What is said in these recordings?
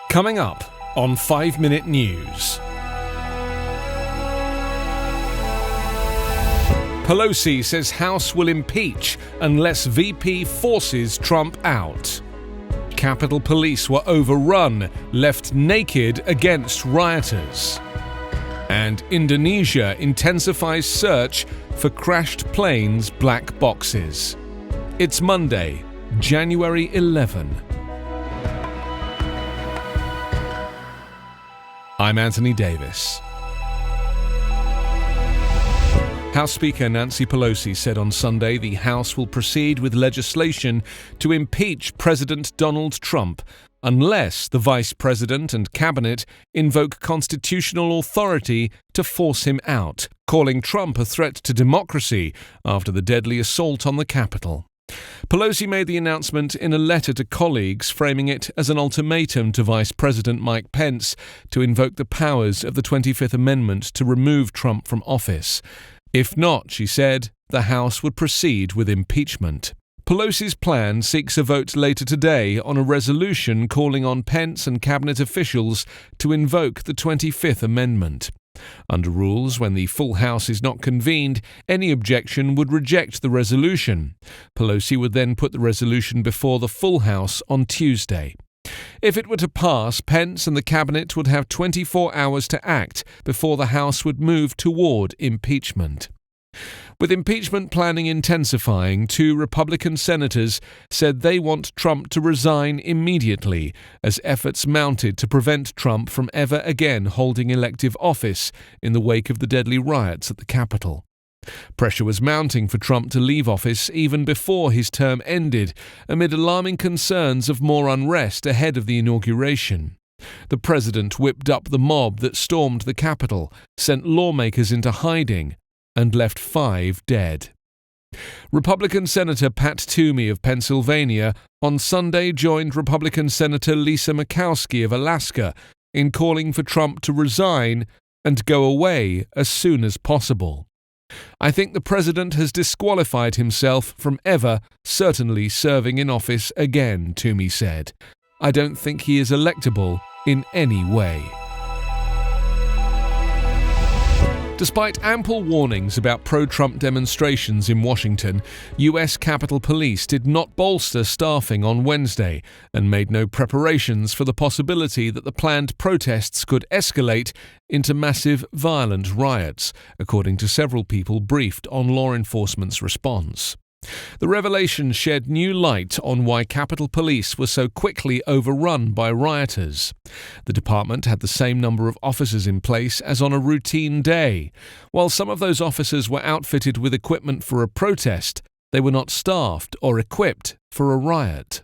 Coming up on 5 Minute News. Pelosi says House will impeach unless VP forces Trump out. Capitol Police were overrun, left naked against rioters. And Indonesia intensifies search for crashed planes' black boxes. It's Monday, January 11. I'm Anthony Davis. House Speaker Nancy Pelosi said on Sunday the House will proceed with legislation to impeach President Donald Trump unless the Vice President and Cabinet invoke constitutional authority to force him out, calling Trump a threat to democracy after the deadly assault on the Capitol. Pelosi made the announcement in a letter to colleagues, framing it as an ultimatum to Vice President Mike Pence to invoke the powers of the 25th Amendment to remove Trump from office. If not, she said, the House would proceed with impeachment. Pelosi's plan seeks a vote later today on a resolution calling on Pence and cabinet officials to invoke the 25th Amendment. Under rules, when the full House is not convened, any objection would reject the resolution. Pelosi would then put the resolution before the full House on Tuesday. If it were to pass, Pence and the Cabinet would have 24 hours to act before the House would move toward impeachment. With impeachment planning intensifying, 2 Republican senators said they want Trump to resign immediately as efforts mounted to prevent Trump from ever again holding elective office in the wake of the deadly riots at the Capitol. Pressure was mounting for Trump to leave office even before his term ended, amid alarming concerns of more unrest ahead of the inauguration. The president whipped up the mob that stormed the Capitol, sent lawmakers into hiding, and left 5 dead. Republican Senator Pat Toomey of Pennsylvania on Sunday joined Republican Senator Lisa Murkowski of Alaska in calling for Trump to resign and go away as soon as possible. I think the president has disqualified himself from ever, certainly serving in office again, Toomey said. I don't think he is electable in any way. Despite ample warnings about pro-Trump demonstrations in Washington, U.S. Capitol Police did not bolster staffing on Wednesday and made no preparations for the possibility that the planned protests could escalate into massive violent riots, according to several people briefed on law enforcement's response. The revelation shed new light on why Capitol Police were so quickly overrun by rioters. The department had the same number of officers in place as on a routine day. While some of those officers were outfitted with equipment for a protest, they were not staffed or equipped for a riot.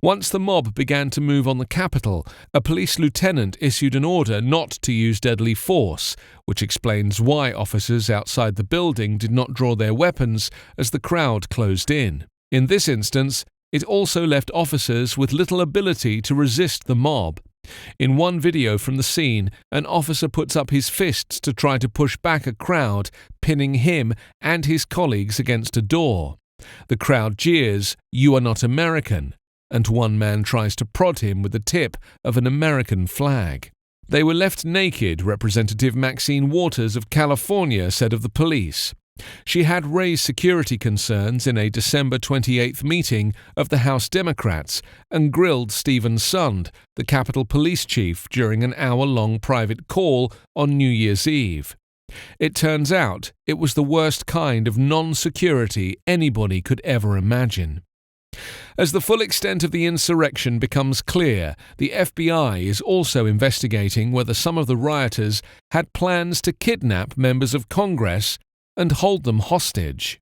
Once the mob began to move on the Capitol, a police lieutenant issued an order not to use deadly force, which explains why officers outside the building did not draw their weapons as the crowd closed in. In this instance, it also left officers with little ability to resist the mob. In one video from the scene, an officer puts up his fists to try to push back a crowd, pinning him and his colleagues against a door. The crowd jeers, "You are not American," and one man tries to prod him with the tip of an American flag. They were left naked, Representative Maxine Waters of California said of the police. She had raised security concerns in a December 28th meeting of the House Democrats and grilled Stephen Sund, the Capitol Police chief, during an hour-long private call on New Year's Eve. It turns out it was the worst kind of non-security anybody could ever imagine. As the full extent of the insurrection becomes clear, the FBI is also investigating whether some of the rioters had plans to kidnap members of Congress and hold them hostage.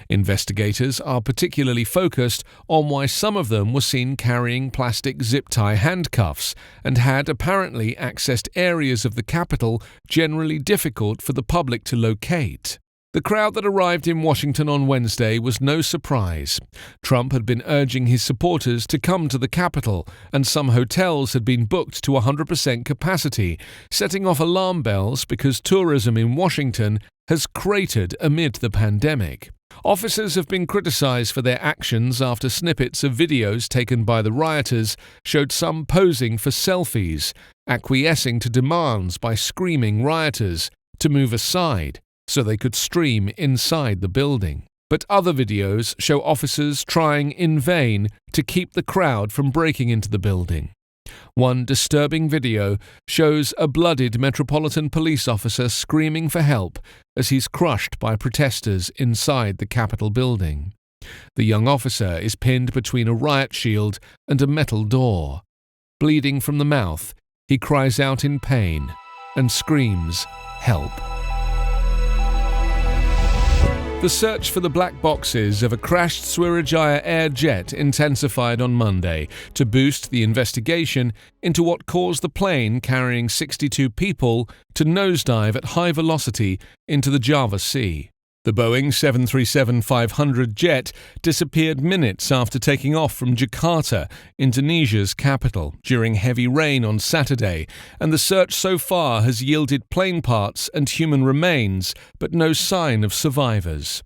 Investigators are particularly focused on why some of them were seen carrying plastic zip-tie handcuffs and had apparently accessed areas of the Capitol generally difficult for the public to locate. The crowd that arrived in Washington on Wednesday was no surprise. Trump had been urging his supporters to come to the Capitol, and some hotels had been booked to 100% capacity, setting off alarm bells because tourism in Washington has cratered amid the pandemic. Officers have been criticized for their actions after snippets of videos taken by the rioters showed some posing for selfies, acquiescing to demands by screaming rioters to move aside so they could stream inside the building. But other videos show officers trying in vain to keep the crowd from breaking into the building. One disturbing video shows a bloodied Metropolitan Police officer screaming for help as he's crushed by protesters inside the Capitol building. The young officer is pinned between a riot shield and a metal door. Bleeding from the mouth, he cries out in pain and screams, "Help." The search for the black boxes of a crashed Sriwijaya Air jet intensified on Monday to boost the investigation into what caused the plane carrying 62 people to nosedive at high velocity into the Java Sea. The Boeing 737-500 jet disappeared minutes after taking off from Jakarta, Indonesia's capital, during heavy rain on Saturday, and the search so far has yielded plane parts and human remains, but no sign of survivors.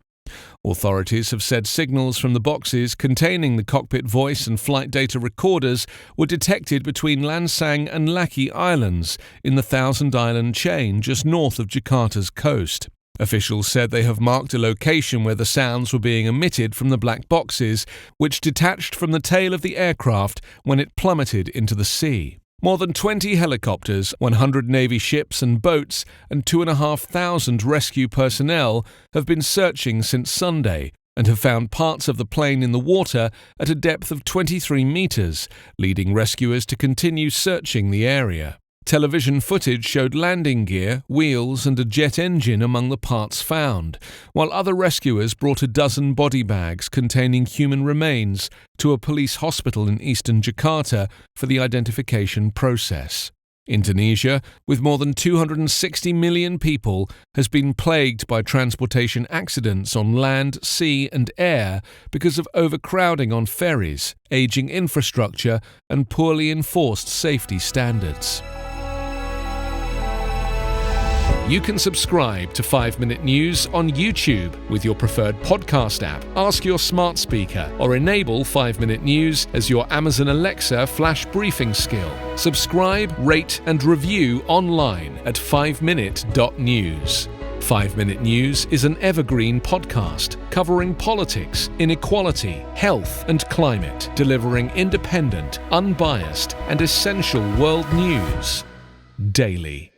Authorities have said signals from the boxes containing the cockpit voice and flight data recorders were detected between Lansang and Laki Islands in the Thousand Island chain just north of Jakarta's coast. Officials said they have marked a location where the sounds were being emitted from the black boxes, which detached from the tail of the aircraft when it plummeted into the sea. More than 20 helicopters, 100 Navy ships and boats, and 2,500 rescue personnel have been searching since Sunday and have found parts of the plane in the water at a depth of 23 meters, leading rescuers to continue searching the area. Television footage showed landing gear, wheels and a jet engine among the parts found, while other rescuers brought a dozen body bags containing human remains to a police hospital in eastern Jakarta for the identification process. Indonesia, with more than 260 million people, has been plagued by transportation accidents on land, sea and air because of overcrowding on ferries, aging infrastructure and poorly enforced safety standards. You can subscribe to 5 Minute News on YouTube with your preferred podcast app. Ask your smart speaker or enable 5 Minute News as your Amazon Alexa flash briefing skill. Subscribe, rate and review online at 5minute.news. 5 Minute News is an Evergreen Podcast covering politics, inequality, health and climate, delivering independent, unbiased and essential world news daily.